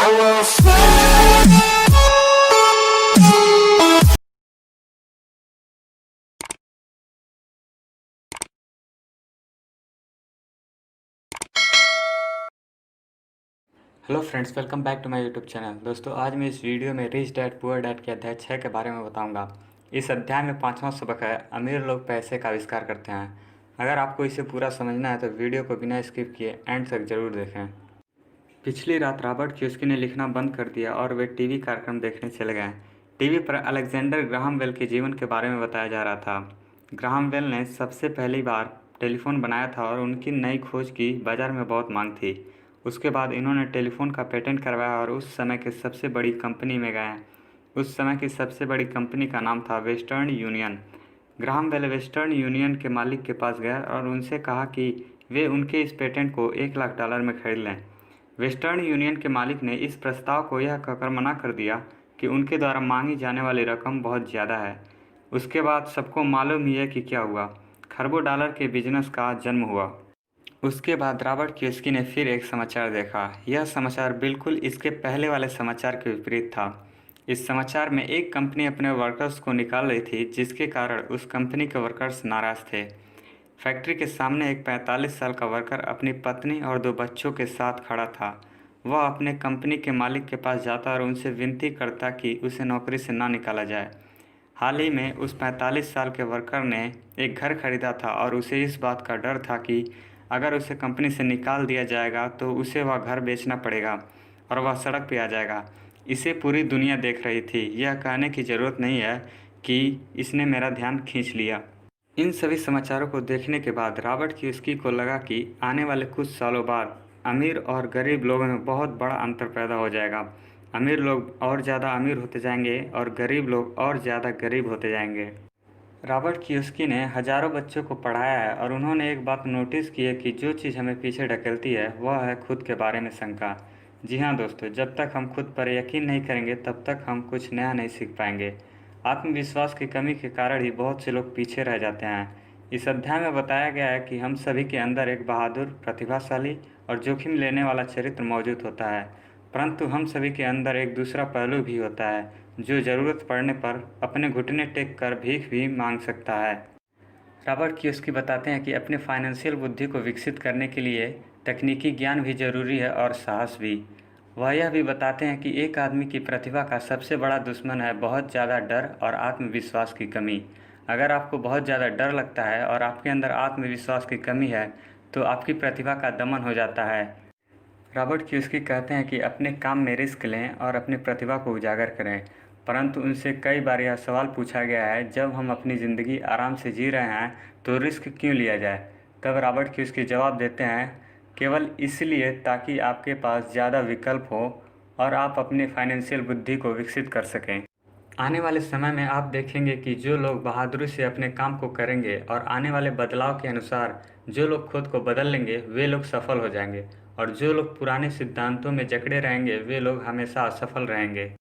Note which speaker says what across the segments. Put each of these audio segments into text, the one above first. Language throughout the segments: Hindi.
Speaker 1: will fly.
Speaker 2: Hello friends, welcome back to my YouTube channel. दोस्तों, आज मैं इस वीडियो में रिच डैड पुअर डैड के अध्याय 6 के बारे में बताऊंगा। इस अध्याय में पांचवा सबक है, अमीर लोग पैसे का आविष्कार करते हैं। अगर आपको इसे पूरा समझना है तो वीडियो को बिना स्किप किए एंड तक जरूर देखें। पिछली रात रॉबर्ट कियोस्की ने लिखना बंद कर दिया और वे टीवी कार्यक्रम देखने चले गए। टीवी पर अलेक्जेंडर ग्राहम बेल के जीवन के बारे में बताया जा रहा था। ग्राहम बेल ने सबसे पहली बार टेलीफोन बनाया था और उनकी नई खोज की बाजार में बहुत मांग थी। उसके बाद इन्होंने टेलीफोन का पेटेंट करवाया और उस समय की सबसे बड़ी कंपनी में गए। उस समय की सबसे बड़ी कंपनी का नाम था Western Union. Graham Bell Western Union के मालिक के पास गया और उनसे कहा कि वे उनके इस पेटेंट को $1 लाख में खरीद लें। वेस्टर्न यूनियन के मालिक ने इस प्रस्ताव को यह कहकर मना कर दिया कि उनके द्वारा मांगी जाने वाली रकम बहुत ज़्यादा है। उसके बाद सबको मालूम ही है कि क्या हुआ। खरबों डॉलर के बिजनेस का जन्म हुआ। उसके बाद रॉबर्ट कियोस्की ने फिर एक समाचार देखा। यह समाचार बिल्कुल इसके पहले वाले समाचार के विपरीत था। इस समाचार में एक कंपनी अपने वर्कर्स को निकाल रही थी, जिसके कारण उस कंपनी के वर्कर्स नाराज़ थे। फैक्ट्री के सामने एक 45 साल का वर्कर अपनी पत्नी और 2 बच्चों के साथ खड़ा था। वह अपने कंपनी के मालिक के पास जाता और उनसे विनती करता कि उसे नौकरी से ना निकाला जाए। हाल ही में उस 45 साल के वर्कर ने एक घर खरीदा था और उसे इस बात का डर था कि अगर उसे कंपनी से निकाल दिया जाएगा तो उसे वह घर बेचना पड़ेगा और वह सड़क पे आ जाएगा। इसे पूरी दुनिया देख रही थी। यह कहने की ज़रूरत नहीं है कि इसने मेरा ध्यान खींच लिया। इन सभी समाचारों को देखने के बाद रॉबर्ट कियोस्की को लगा कि आने वाले कुछ सालों बाद अमीर और गरीब लोगों में बहुत बड़ा अंतर पैदा हो जाएगा। अमीर लोग और ज़्यादा अमीर होते जाएंगे और गरीब लोग और ज़्यादा गरीब होते जाएंगे। रॉबर्ट कियोस्की ने हजारों बच्चों को पढ़ाया है और उन्होंने एक बात नोटिस की है कि जो चीज़ हमें पीछे ढकेलती है वह है खुद के बारे में शंका। जी हाँ दोस्तों, जब तक हम खुद पर यकीन नहीं करेंगे तब तक हम कुछ नया नहीं सीख पाएंगे। आत्मविश्वास की कमी के कारण ही बहुत से लोग पीछे रह जाते हैं। इस अध्याय में बताया गया है कि हम सभी के अंदर एक बहादुर, प्रतिभाशाली और जोखिम लेने वाला चरित्र मौजूद होता है, परंतु हम सभी के अंदर एक दूसरा पहलू भी होता है जो ज़रूरत पड़ने पर अपने घुटने टेक कर भीख भी मांग सकता है। रॉबर्ट कियोस्की बताते हैं कि अपने फाइनेंशियल बुद्धि को विकसित करने के लिए तकनीकी ज्ञान भी जरूरी है और साहस भी। वह यह भी बताते हैं कि एक आदमी की प्रतिभा का सबसे बड़ा दुश्मन है बहुत ज़्यादा डर और आत्मविश्वास की कमी। अगर आपको बहुत ज़्यादा डर लगता है और आपके अंदर आत्मविश्वास की कमी है तो आपकी प्रतिभा का दमन हो जाता है। रॉबर्ट कियोस्की कहते हैं कि अपने काम में रिस्क लें और अपनी प्रतिभा को उजागर करें, परंतु उनसे कई बार यह सवाल पूछा गया है, जब हम अपनी ज़िंदगी आराम से जी रहे हैं तो रिस्क क्यों लिया जाए। तब रॉबर्ट कियोस्की जवाब देते हैं, केवल इसलिए ताकि आपके पास ज़्यादा विकल्प हो और आप अपनी फाइनेंशियल बुद्धि को विकसित कर सकें। आने वाले समय में आप देखेंगे कि जो लोग बहादुरी से अपने काम को करेंगे और आने वाले बदलाव के अनुसार जो लोग खुद को बदल लेंगे वे लोग सफल हो जाएंगे, और जो लोग पुराने सिद्धांतों में जकड़े रहेंगे वे लोग हमेशा असफल रहेंगे।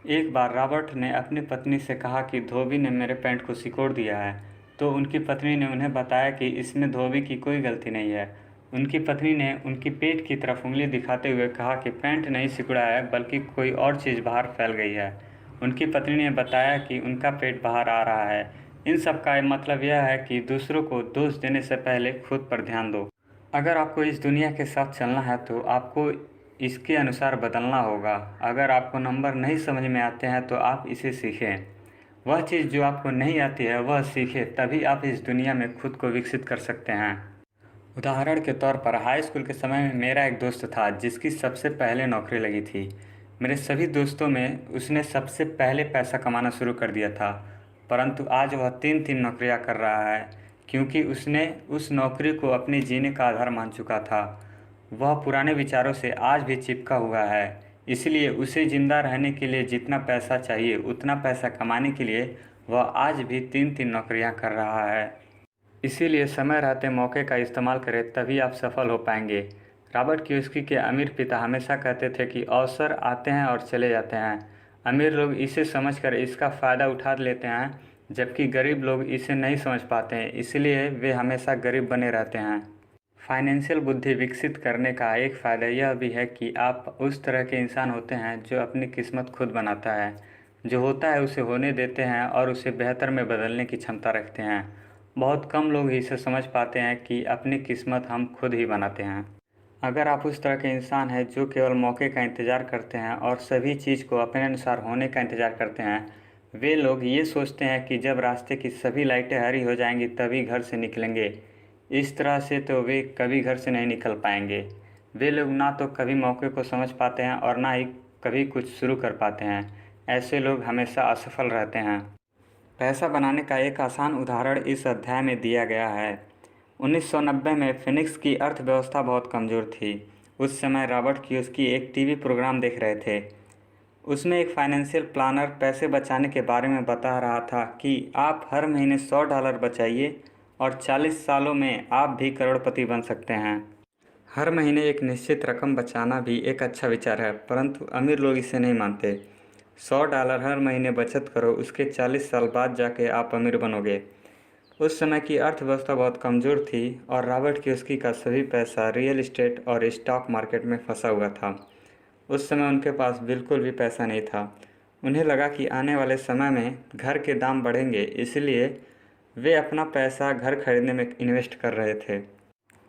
Speaker 2: एक बार रॉबर्ट ने अपनी पत्नी से कहा कि धोबी ने मेरे पैंट को सिकोड़ दिया है, तो उनकी पत्नी ने उन्हें बताया कि इसमें धोबी की कोई गलती नहीं है। उनकी पत्नी ने उनकी पेट की तरफ उंगली दिखाते हुए कहा कि पैंट नहीं सिकुड़ा है बल्कि कोई और चीज़ बाहर फैल गई है। उनकी पत्नी ने बताया कि उनका पेट बाहर आ रहा है। इन सब का मतलब यह है कि दूसरों को दोष देने से पहले खुद पर ध्यान दो। अगर आपको इस दुनिया के साथ चलना है तो आपको इसके अनुसार बदलना होगा। अगर आपको नंबर नहीं समझ में आते हैं तो आप इसे सीखें। वह चीज़ जो आपको नहीं आती है वह सीखें, तभी आप इस दुनिया में खुद को विकसित कर सकते हैं। उदाहरण के तौर पर हाई स्कूल के समय में मेरा एक दोस्त था जिसकी सबसे पहले नौकरी लगी थी। मेरे सभी दोस्तों में उसने सबसे पहले पैसा कमाना शुरू कर दिया था, परंतु आज वह 3-3 नौकरियां कर रहा है, क्योंकि उसने उस नौकरी को अपने जीने का आधार मान चुका था। वह पुराने विचारों से आज भी चिपका हुआ है, इसलिए उसे जिंदा रहने के लिए जितना पैसा चाहिए उतना पैसा कमाने के लिए वह आज भी 3-3 नौकरियां कर रहा है। इसीलिए समय रहते मौके का इस्तेमाल करें, तभी आप सफल हो पाएंगे। रॉबर्ट कियोस्की के अमीर पिता हमेशा कहते थे कि अवसर आते हैं और चले जाते हैं। अमीर लोग इसे समझकर इसका फ़ायदा उठा लेते हैं, जबकि गरीब लोग इसे नहीं समझ पाते हैं, इसलिए वे हमेशा गरीब बने रहते हैं। फाइनेंशियल बुद्धि विकसित करने का एक फ़ायदा यह भी है कि आप उस तरह के इंसान होते हैं जो अपनी किस्मत खुद बनाता है। जो होता है उसे होने देते हैं और उसे बेहतर में बदलने की क्षमता रखते हैं। बहुत कम लोग ही इसे समझ पाते हैं कि अपनी किस्मत हम खुद ही बनाते हैं। अगर आप उस तरह के इंसान हैं जो केवल मौके का इंतज़ार करते हैं और सभी चीज़ को अपने अनुसार होने का इंतज़ार करते हैं, वे लोग ये सोचते हैं कि जब रास्ते की सभी लाइटें हरी हो जाएंगी तभी घर से निकलेंगे। इस तरह से तो वे कभी घर से नहीं निकल पाएंगे। वे लोग ना तो कभी मौके को समझ पाते हैं और ना ही कभी कुछ शुरू कर पाते हैं। ऐसे लोग हमेशा असफल रहते हैं। पैसा बनाने का एक आसान उदाहरण इस अध्याय में दिया गया है। 1990 में फिनिक्स की अर्थव्यवस्था बहुत कमज़ोर थी। उस समय रॉबर्ट कियोसाकी एक टीवी प्रोग्राम देख रहे थे। उसमें एक फाइनेंशियल प्लानर पैसे बचाने के बारे में बता रहा था कि आप हर महीने $100 बचाइए और 40 सालों में आप भी करोड़पति बन सकते हैं। हर महीने एक निश्चित रकम बचाना भी एक अच्छा विचार है, परंतु अमीर लोग इसे नहीं मानते। $100 हर महीने बचत करो, उसके 40 साल बाद जाके आप अमीर बनोगे। उस समय की अर्थव्यवस्था बहुत कमज़ोर थी और रॉबर्ट कियोसाकी का सभी पैसा रियल एस्टेट और स्टॉक मार्केट में फंसा हुआ था। उस समय उनके पास बिल्कुल भी पैसा नहीं था। उन्हें लगा कि आने वाले समय में घर के दाम बढ़ेंगे, इसलिए वे अपना पैसा घर खरीदने में इन्वेस्ट कर रहे थे।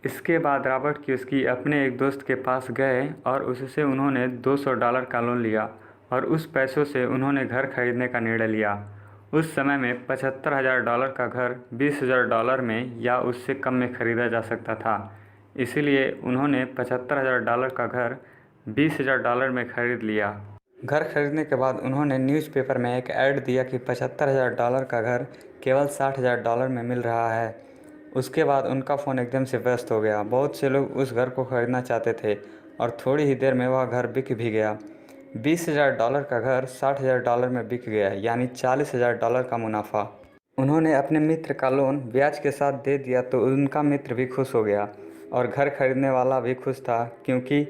Speaker 2: इसके बाद रॉबर्ट कियोसाकी अपने एक दोस्त के पास गए और उससे उन्होंने $200 का लोन लिया और उस पैसों से उन्होंने घर खरीदने का निर्णय लिया। उस समय में $75,000 का घर $20,000 में या उससे कम में खरीदा जा सकता था। इसीलिए उन्होंने $75,000 का घर $20,000 में खरीद लिया। घर खरीदने के बाद उन्होंने न्यूज़पेपर में एक ऐड दिया कि $75,000 का घर केवल $60,000 में मिल रहा है। उसके बाद उनका फ़ोन एकदम से व्यस्त हो गया। बहुत से लोग उस घर को खरीदना चाहते थे और थोड़ी ही देर में वह घर बिक भी गया। $20,000 का घर $60,000 में बिक गया, यानी $40,000 का मुनाफा। उन्होंने अपने मित्र का लोन ब्याज के साथ दे दिया तो उनका मित्र भी खुश हो गया और घर खरीदने वाला भी खुश था, क्योंकि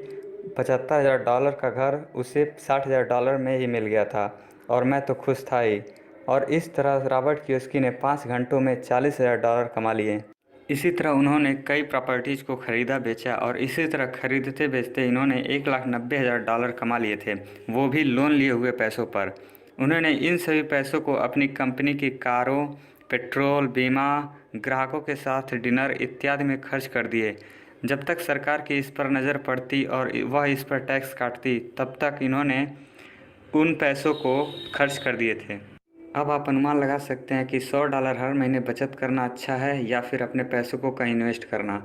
Speaker 2: $75,000 का घर उसे $60,000 में ही मिल गया था और मैं तो खुश था ही। और इस तरह रॉबर्ट कियोसाकी ने 5 घंटों में $40,000 कमा लिए। इसी तरह उन्होंने कई प्रॉपर्टीज़ को ख़रीदा बेचा और इसी तरह खरीदते बेचते इन्होंने $1,90,000 कमा लिए थे, वो भी लोन लिए हुए पैसों पर। उन्होंने इन सभी पैसों को अपनी कंपनी की कारों, पेट्रोल, बीमा, ग्राहकों के साथ डिनर इत्यादि में खर्च कर दिए। जब तक सरकार की इस पर नज़र पड़ती और वह इस पर टैक्स काटती, तब तक इन्होंने उन पैसों को खर्च कर दिए थे। अब आप अनुमान लगा सकते हैं कि $100 हर महीने बचत करना अच्छा है या फिर अपने पैसों को कहीं इन्वेस्ट करना।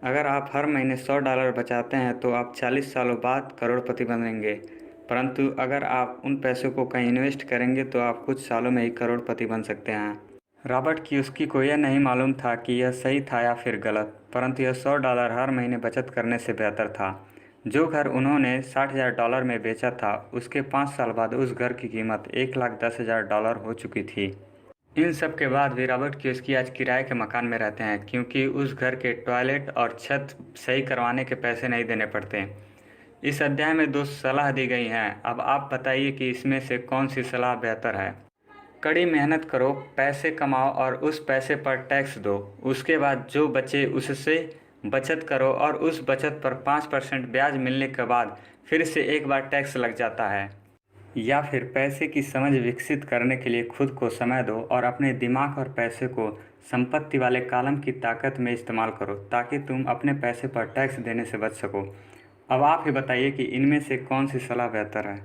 Speaker 2: अगर आप हर महीने $100 बचाते हैं तो आप 40 सालों बाद करोड़पति बनेंगे, परंतु अगर आप उन पैसों को कहीं इन्वेस्ट करेंगे तो आप कुछ सालों में ही करोड़पति बन सकते हैं। रॉबर्ट कियोसाकी को यह नहीं मालूम था कि यह सही था या फिर गलत, परंतु यह $100 हर महीने बचत करने से बेहतर था। जो घर उन्होंने $60,000 में बेचा था, उसके 5 साल बाद उस घर की कीमत $1,10,000 हो चुकी थी। इन सब के बाद भी रॉबर्ट कियोसाकी आज किराए के मकान में रहते हैं, क्योंकि उस घर के टॉयलेट और छत सही करवाने के पैसे नहीं देने पड़ते। इस अध्याय में 2 सलाह दी गई हैं। अब आप बताइए कि इसमें से कौन सी सलाह बेहतर है। कड़ी मेहनत करो, पैसे कमाओ और उस पैसे पर टैक्स दो। उसके बाद जो बचे उससे बचत करो और उस बचत पर 5% ब्याज मिलने के बाद फिर से एक बार टैक्स लग जाता है। या फिर पैसे की समझ विकसित करने के लिए खुद को समय दो और अपने दिमाग और पैसे को संपत्ति वाले कॉलम की ताकत में इस्तेमाल करो, ताकि तुम अपने पैसे पर टैक्स देने से बच सको। अब आप ही बताइए कि इनमें से कौन सी सलाह बेहतर है।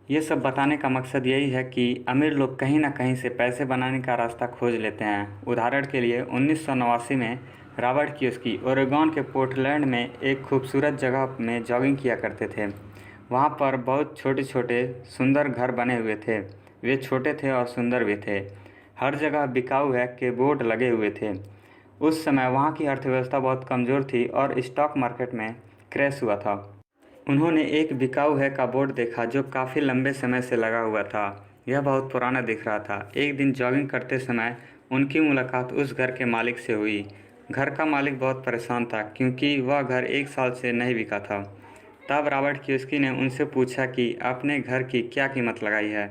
Speaker 2: ये सब बताने का मकसद यही है कि अमीर लोग कहीं ना कहीं से पैसे बनाने का रास्ता खोज लेते हैं। उदाहरण के लिए 1989 में रॉबर्ट कियोसाकी ओरेगॉन के पोर्टलैंड में एक खूबसूरत जगह में जॉगिंग किया करते थे। वहाँ पर बहुत छोटे छोटे सुंदर घर बने हुए थे। वे छोटे थे और सुंदर भी थे। हर जगह बिकाऊ है के बोर्ड लगे हुए थे। उस समय वहाँ की अर्थव्यवस्था बहुत कमज़ोर थी और स्टॉक मार्केट में क्रैश हुआ था। उन्होंने एक बिकाऊ है का बोर्ड देखा जो काफ़ी लंबे समय से लगा हुआ था। यह बहुत पुराना दिख रहा था। एक दिन जॉगिंग करते समय उनकी मुलाकात उस घर के मालिक से हुई। घर का मालिक बहुत परेशान था, क्योंकि वह घर 1 साल से नहीं बिका था। तब रॉबर्ट कियोसाकी ने उनसे पूछा कि आपने घर की क्या कीमत लगाई है।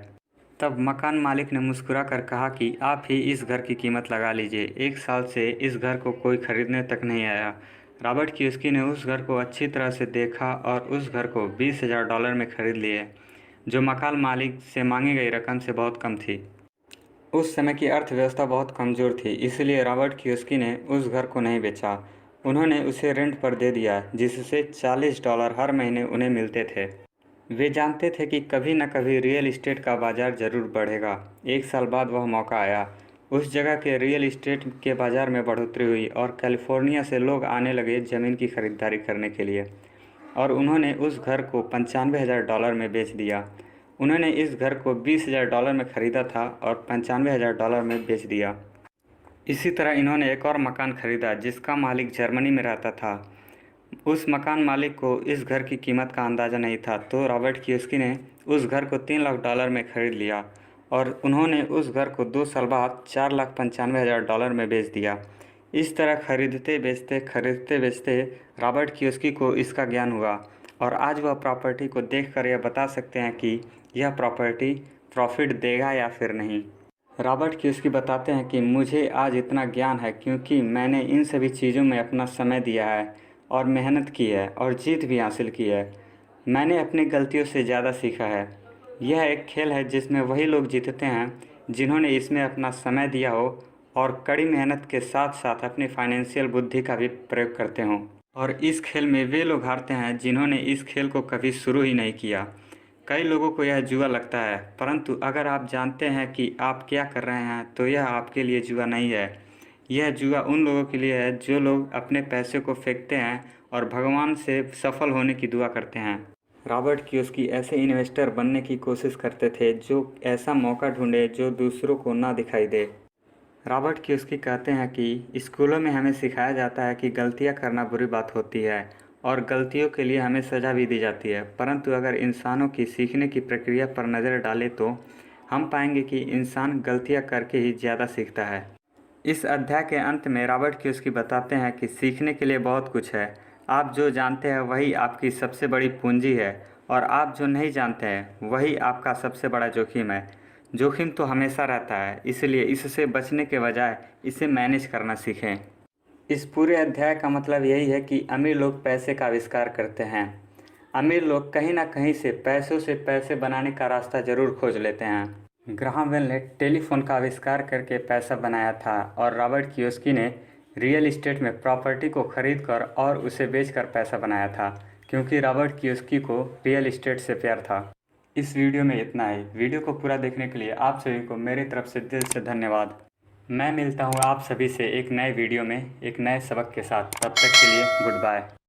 Speaker 2: तब मकान मालिक ने मुस्कुरा कर कहा कि आप ही इस घर की कीमत लगा लीजिए। 1 साल से इस घर को कोई खरीदने तक नहीं आया। रॉबर्ट कियोसाकी ने उस घर को अच्छी तरह से देखा और उस घर को $20,000 में खरीद लिए, जो मकान मालिक से मांगी गई रकम से बहुत कम थी। उस समय की अर्थव्यवस्था बहुत कमज़ोर थी, इसलिए रॉबर्ट कियोसाकी ने उस घर को नहीं बेचा। उन्होंने उसे रेंट पर दे दिया, जिससे $40 हर महीने उन्हें मिलते थे। वे जानते थे कि कभी न कभी रियल इस्टेट का बाज़ार ज़रूर बढ़ेगा। 1 साल बाद वह मौका आया। उस जगह के रियल इस्टेट के बाज़ार में बढ़ोतरी हुई और कैलिफोर्निया से लोग आने लगे ज़मीन की खरीदारी करने के लिए, और उन्होंने उस घर को $95,000 में बेच दिया। उन्होंने इस घर को $20,000 में ख़रीदा था और $95,000 में बेच दिया। इसी तरह इन्होंने एक और मकान खरीदा जिसका मालिक जर्मनी में रहता था। उस मकान मालिक को इस घर की कीमत का अंदाज़ा नहीं था, तो रॉबर्ट कियोसाकी ने उस घर को $3 लाख में ख़रीद लिया और उन्होंने उस घर को 2 साल बाद $4,95,000 में बेच दिया। इस तरह खरीदते बेचते रॉबर्ट कियोसाकी को इसका ज्ञान हुआ और आज वह प्रॉपर्टी को देखकर यह बता सकते हैं कि यह प्रॉपर्टी प्रॉफिट देगा या फिर नहीं। रॉबर्ट कियोसाकी बताते हैं कि मुझे आज इतना ज्ञान है क्योंकि मैंने इन सभी चीज़ों में अपना समय दिया है और मेहनत की है और जीत भी हासिल की है। मैंने अपनी गलतियों से ज़्यादा सीखा है। यह एक खेल है जिसमें वही लोग जीतते हैं जिन्होंने इसमें अपना समय दिया हो और कड़ी मेहनत के साथ साथ अपनी फाइनेंशियल बुद्धि का भी प्रयोग करते हों। और इस खेल में वे लोग हारते हैं जिन्होंने इस खेल को कभी शुरू ही नहीं किया। कई लोगों को यह जुआ लगता है, परंतु अगर आप जानते हैं कि आप क्या कर रहे हैं तो यह आपके लिए जुआ नहीं है। यह जुआ उन लोगों के लिए है जो लोग अपने पैसे को फेंकते हैं और भगवान से सफल होने की दुआ करते हैं। रॉबर्ट कियोसाकी ऐसे इन्वेस्टर बनने की कोशिश करते थे जो ऐसा मौका ढूंढे जो दूसरों को ना दिखाई दे। रॉबर्ट कियोसाकी कहते हैं कि स्कूलों में हमें सिखाया जाता है कि गलतियां करना बुरी बात होती है और गलतियों के लिए हमें सज़ा भी दी जाती है, परंतु अगर इंसानों की सीखने की प्रक्रिया पर नज़र डालें तो हम पाएंगे कि इंसान गलतियां करके ही ज़्यादा सीखता है। इस अध्याय के अंत में रॉबर्ट कियोसाकी बताते हैं कि सीखने के लिए बहुत कुछ है। आप जो जानते हैं वही आपकी सबसे बड़ी पूंजी है और आप जो नहीं जानते हैं वही आपका सबसे बड़ा जोखिम है। जोखिम तो हमेशा रहता है, इसलिए इससे बचने के बजाय इसे मैनेज करना सीखें। इस पूरे अध्याय का मतलब यही है कि अमीर लोग पैसे का आविष्कार करते हैं। अमीर लोग कहीं ना कहीं से पैसों से पैसे बनाने का रास्ता ज़रूर खोज लेते हैं। ग्राहम बेल ने टेलीफोन का आविष्कार करके पैसा बनाया था और रॉबर्ट कियोसाकी ने रियल इस्टेट में प्रॉपर्टी को खरीद कर और उसे बेचकर पैसा बनाया था, क्योंकि रॉबर्ट कियोसाकी को रियल इस्टेट से प्यार था। इस वीडियो में इतना ही। वीडियो को पूरा देखने के लिए आप सभी को मेरी तरफ से दिल से धन्यवाद। मैं मिलता हूँ आप सभी से एक नए वीडियो में एक नए सबक के साथ। तब तक के लिए गुड बाय।